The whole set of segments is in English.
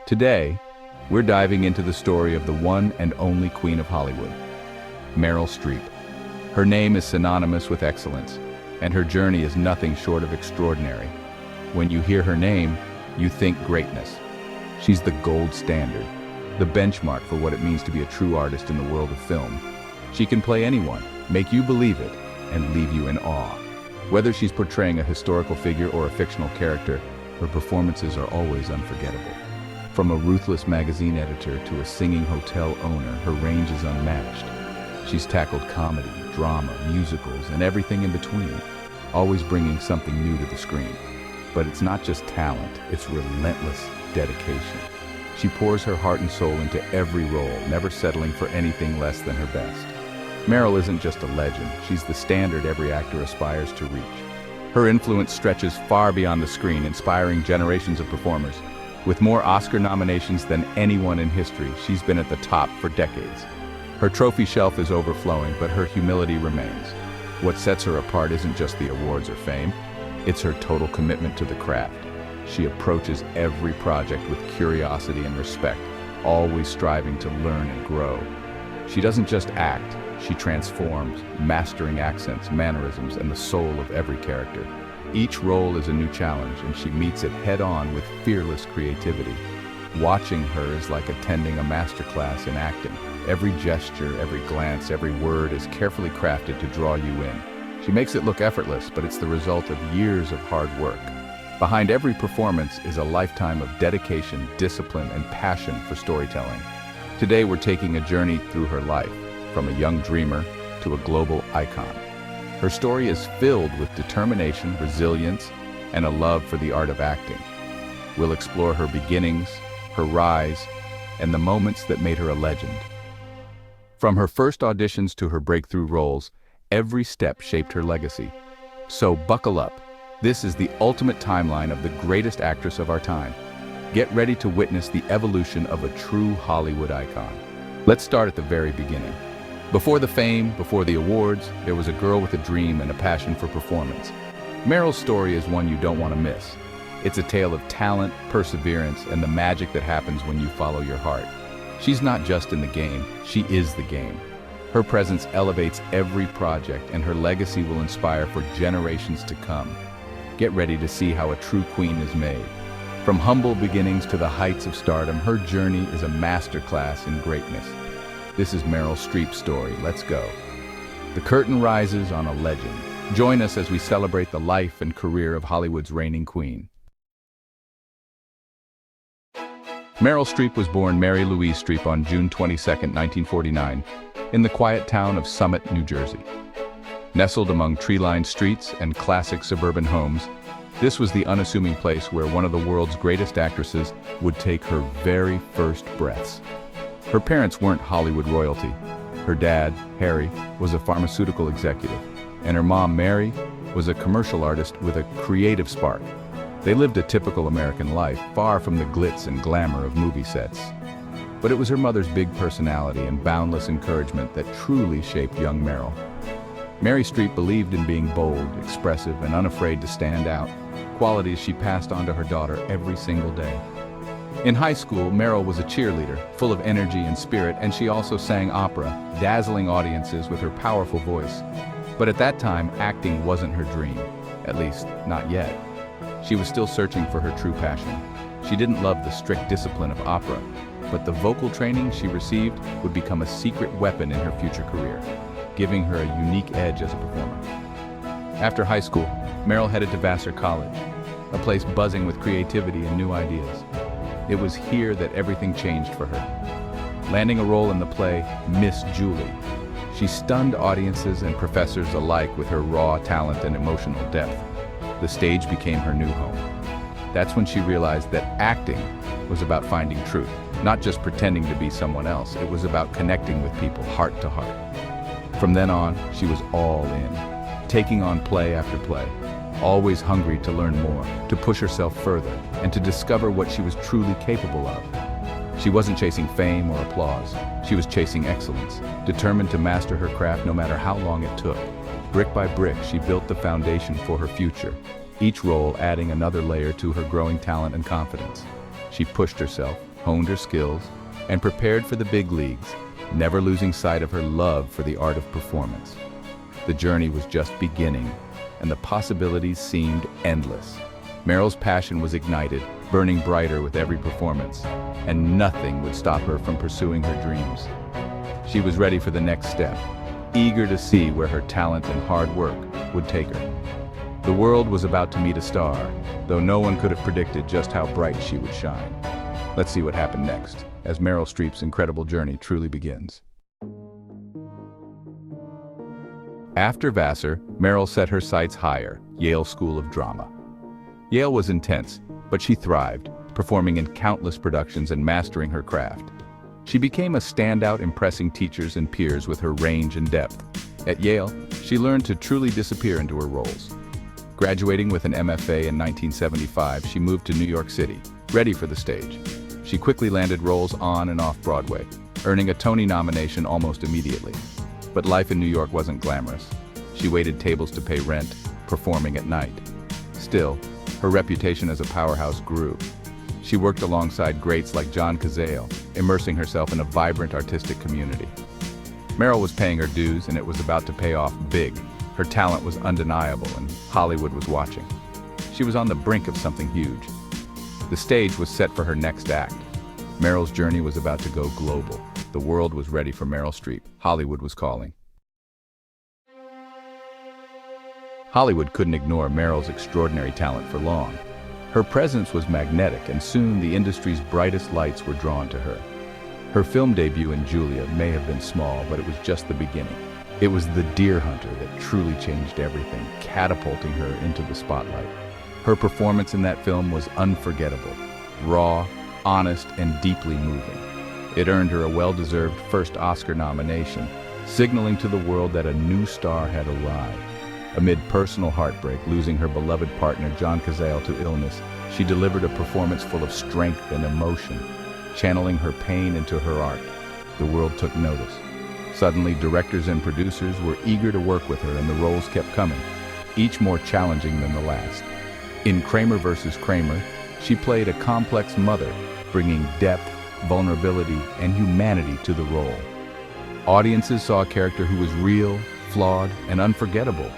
Today, we're diving into the story of the one and only Queen of Hollywood, Meryl Streep. Her name is synonymous with excellence, and her journey is nothing short of extraordinary. When you hear her name, you think greatness. She's the gold standard, the benchmark for what it means to be a true artist in the world of film. She can play anyone, make you believe it, and leave you in awe. Whether she's portraying a historical figure or a fictional character, her performances are always unforgettable. From a ruthless magazine editor to a singing hotel owner, her range is unmatched. She's tackled comedy, drama, musicals, and everything in between, always bringing something new to the screen. But it's not just talent, it's relentless dedication. She pours her heart and soul into every role, never settling for anything less than her best. Meryl isn't just a legend, she's the standard every actor aspires to reach. Her influence stretches far beyond the screen, inspiring generations of performers. With more Oscar nominations than anyone in history, she's been at the top for decades. Her trophy shelf is overflowing, but her humility remains. What sets her apart isn't just the awards or fame, it's her total commitment to the craft. She approaches every project with curiosity and respect, always striving to learn and grow. She doesn't just act, she transforms, mastering accents, mannerisms, and the soul of every character. Each role is a new challenge, and she meets it head-on with fearless creativity. Watching her is like attending a masterclass in acting. Every gesture, every glance, every word is carefully crafted to draw you in. She makes it look effortless, but it's the result of years of hard work. Behind every performance is a lifetime of dedication, discipline, and passion for storytelling. Today we're taking a journey through her life, from a young dreamer to a global icon. Her story is filled with determination, resilience, and a love for the art of acting. We'll explore her beginnings, her rise, and the moments that made her a legend. From her first auditions to her breakthrough roles, every step shaped her legacy. So buckle up. This is the ultimate timeline of the greatest actress of our time. Get ready to witness the evolution of a true Hollywood icon. Let's start at the very beginning. Before the fame, before the awards, there was a girl with a dream and a passion for performance. Meryl's story is one you don't want to miss. It's a tale of talent, perseverance, and the magic that happens when you follow your heart. She's not just in the game, she is the game. Her presence elevates every project, and her legacy will inspire for generations to come. Get ready to see how a true queen is made. From humble beginnings to the heights of stardom, her journey is a masterclass in greatness. This is Meryl Streep's story. Let's go. The curtain rises on a legend. Join us as we celebrate the life and career of Hollywood's reigning queen. Meryl Streep was born Mary Louise Streep on June 22, 1949, in the quiet town of Summit, New Jersey. Nestled among tree-lined streets and classic suburban homes, this was the unassuming place where one of the world's greatest actresses would take her very first breaths. Her parents weren't Hollywood royalty. Her dad, Harry, was a pharmaceutical executive, and her mom, Mary, was a commercial artist with a creative spark. They lived a typical American life, far from the glitz and glamour of movie sets. But it was her mother's big personality and boundless encouragement that truly shaped young Meryl. Mary Streep believed in being bold, expressive, and unafraid to stand out, qualities she passed on to her daughter every single day. In high school, Meryl was a cheerleader, full of energy and spirit, and she also sang opera, dazzling audiences with her powerful voice. But at that time, acting wasn't her dream, at least not yet. She was still searching for her true passion. She didn't love the strict discipline of opera, but the vocal training she received would become a secret weapon in her future career, giving her a unique edge as a performer. After high school, Meryl headed to Vassar College, a place buzzing with creativity and new ideas. It was here that everything changed for her. Landing a role in the play Miss Julie, she stunned audiences and professors alike with her raw talent and emotional depth. The stage became her new home. That's when she realized that acting was about finding truth, not just pretending to be someone else. It was about connecting with people heart to heart. From then on, she was all in, taking on play after play, always hungry to learn more, to push herself further, and to discover what she was truly capable of. She wasn't chasing fame or applause. She was chasing excellence, determined to master her craft no matter how long it took. Brick by brick, she built the foundation for her future, each role adding another layer to her growing talent and confidence. She pushed herself, honed her skills, and prepared for the big leagues, never losing sight of her love for the art of performance. The journey was just beginning, and the possibilities seemed endless. Meryl's passion was ignited, burning brighter with every performance, and nothing would stop her from pursuing her dreams. She was ready for the next step, eager to see where her talent and hard work would take her. The world was about to meet a star, though no one could have predicted just how bright she would shine. Let's see what happened next, as Meryl Streep's incredible journey truly begins. After Vassar, Meryl set her sights higher, Yale School of Drama. Yale was intense, but she thrived, performing in countless productions and mastering her craft. She became a standout, impressing teachers and peers with her range and depth. At Yale, she learned to truly disappear into her roles. Graduating with an MFA in 1975, she moved to New York City, ready for the stage. She quickly landed roles on and off Broadway, earning a Tony nomination almost immediately. But life in New York wasn't glamorous. She waited tables to pay rent, performing at night. Still, her reputation as a powerhouse grew. She worked alongside greats like John Cazale, immersing herself in a vibrant artistic community. Meryl was paying her dues, and it was about to pay off big. Her talent was undeniable, and Hollywood was watching. She was on the brink of something huge. The stage was set for her next act. Meryl's journey was about to go global. The world was ready for Meryl Streep. Hollywood was calling. Hollywood couldn't ignore Meryl's extraordinary talent for long. Her presence was magnetic, and soon the industry's brightest lights were drawn to her. Her film debut in Julia may have been small, but it was just the beginning. It was The Deer Hunter that truly changed everything, catapulting her into the spotlight. Her performance in that film was unforgettable, raw, honest, and deeply moving. It earned her a well-deserved first Oscar nomination, signaling to the world that a new star had arrived. Amid personal heartbreak, losing her beloved partner John Cazale to illness, she delivered a performance full of strength and emotion, channeling her pain into her art. The world took notice. Suddenly, directors and producers were eager to work with her, and the roles kept coming, each more challenging than the last. In Kramer vs. Kramer, she played a complex mother, bringing depth, vulnerability, and humanity to the role. Audiences saw a character who was real, flawed, and unforgettable.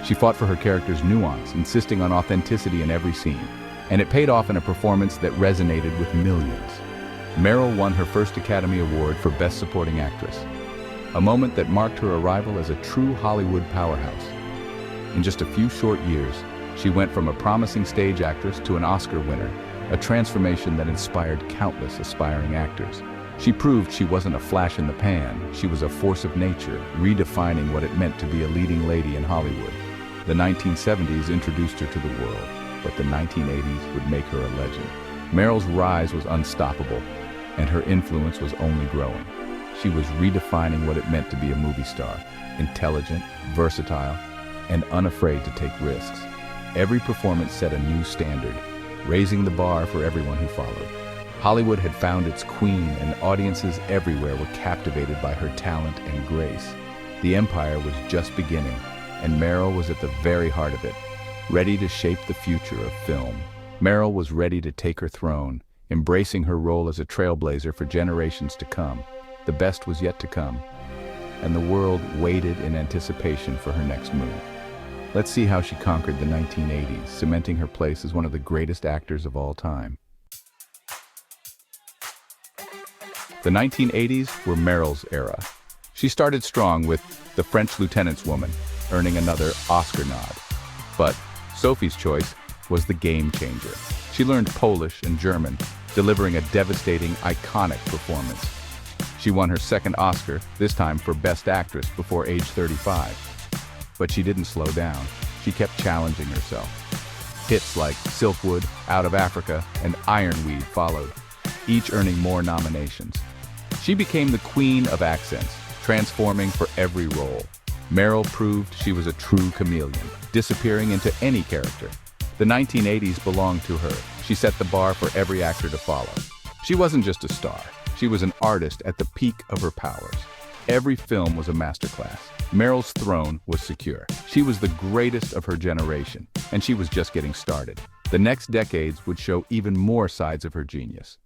She fought for her character's nuance, insisting on authenticity in every scene, and it paid off in a performance that resonated with millions. Meryl won her first Academy Award for Best Supporting Actress, a moment that marked her arrival as a true Hollywood powerhouse. In just a few short years, she went from a promising stage actress to an Oscar winner, a transformation that inspired countless aspiring actors. She proved she wasn't a flash in the pan, she was a force of nature, redefining what it meant to be a leading lady in Hollywood. The 1970s introduced her to the world, but the 1980s would make her a legend. Meryl's rise was unstoppable, and her influence was only growing. She was redefining what it meant to be a movie star, intelligent, versatile, and unafraid to take risks. Every performance set a new standard, raising the bar for everyone who followed. Hollywood had found its queen, and audiences everywhere were captivated by her talent and grace. The empire was just beginning, and Meryl was at the very heart of it, ready to shape the future of film. Meryl was ready to take her throne, embracing her role as a trailblazer for generations to come. The best was yet to come, and the world waited in anticipation for her next move. Let's see how she conquered the 1980s, cementing her place as one of the greatest actors of all time. The 1980s were Meryl's era. She started strong with The French Lieutenant's Woman, earning another Oscar nod. But Sophie's Choice was the game changer. She learned Polish and German, delivering a devastating, iconic performance. She won her second Oscar, this time for Best Actress, before age 35. But she didn't slow down. She kept challenging herself. Hits like Silkwood, Out of Africa, and Ironweed followed, each earning more nominations. She became the queen of accents, transforming for every role. Meryl proved she was a true chameleon, disappearing into any character. The 1980s belonged to her. She set the bar for every actor to follow. She wasn't just a star. She was an artist at the peak of her powers. Every film was a masterclass. Meryl's throne was secure. She was the greatest of her generation, and she was just getting started. The next decades would show even more sides of her genius.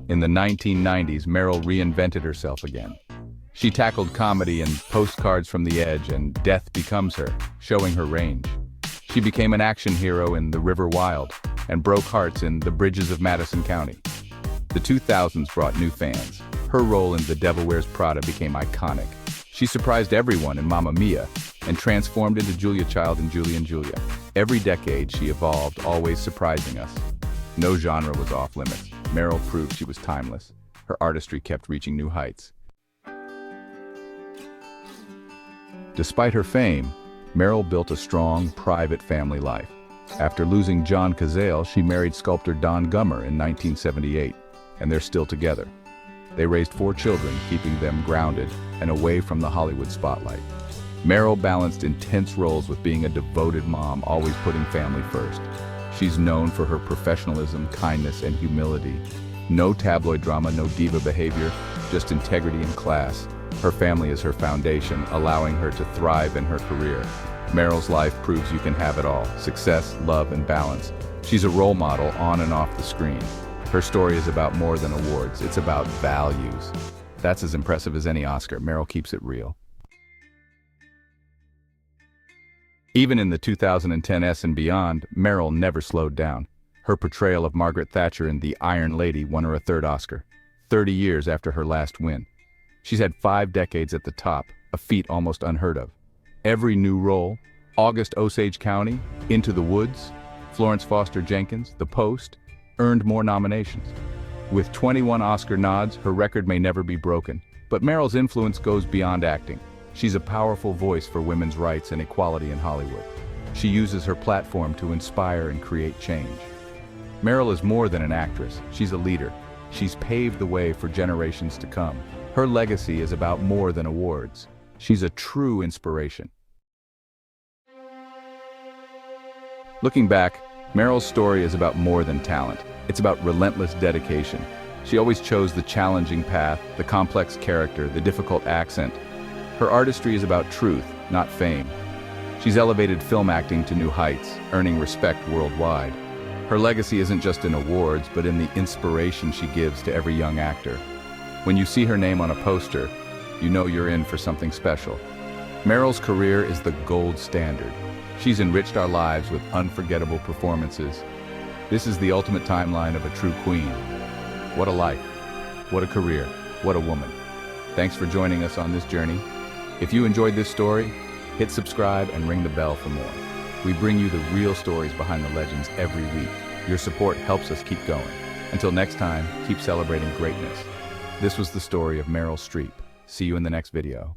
In the 1990s, Meryl reinvented herself again. She tackled comedy in Postcards from the Edge and Death Becomes Her, showing her range. She became an action hero in The River Wild and broke hearts in The Bridges of Madison County. The 2000s brought new fans. Her role in The Devil Wears Prada became iconic. She surprised everyone in Mamma Mia and transformed into Julia Child in Julie and Julia. Every decade she evolved, always surprising us. No genre was off limits. Meryl proved she was timeless. Her artistry kept reaching new heights. Despite her fame, Meryl built a strong, private family life. After losing John Cazale, she married sculptor Don Gummer in 1978, and they're still together. They raised 4 children, keeping them grounded and away from the Hollywood spotlight. Meryl balanced intense roles with being a devoted mom, always putting family first. She's known for her professionalism, kindness, and humility. No tabloid drama, no diva behavior, just integrity and class. Her family is her foundation, allowing her to thrive in her career. Meryl's life proves you can have it all: success, love, and balance. She's a role model on and off the screen. Her story is about more than awards, it's about values. That's as impressive as any Oscar. Meryl keeps it real. Even in the 2010s and beyond, Meryl never slowed down. Her portrayal of Margaret Thatcher in The Iron Lady won her a 3rd Oscar, 30 years after her last win. She's had 5 decades at the top, a feat almost unheard of. Every new role, August Osage County, Into the Woods, Florence Foster Jenkins, The Post, earned more nominations. With 21 Oscar nods, her record may never be broken. But Meryl's influence goes beyond acting. She's a powerful voice for women's rights and equality in Hollywood. She uses her platform to inspire and create change. Meryl is more than an actress. She's a leader. She's paved the way for generations to come. Her legacy is about more than awards. She's a true inspiration. Looking back, Meryl's story is about more than talent. It's about relentless dedication. She always chose the challenging path, the complex character, the difficult accent. Her artistry is about truth, not fame. She's elevated film acting to new heights, earning respect worldwide. Her legacy isn't just in awards, but in the inspiration she gives to every young actor. When you see her name on a poster, you know you're in for something special. Meryl's career is the gold standard. She's enriched our lives with unforgettable performances. This is the ultimate timeline of a true queen. What a life, what a career, what a woman. Thanks for joining us on this journey. If you enjoyed this story, hit subscribe and ring the bell for more. We bring you the real stories behind the legends every week. Your support helps us keep going. Until next time, keep celebrating greatness. This was the story of Meryl Streep. See you in the next video.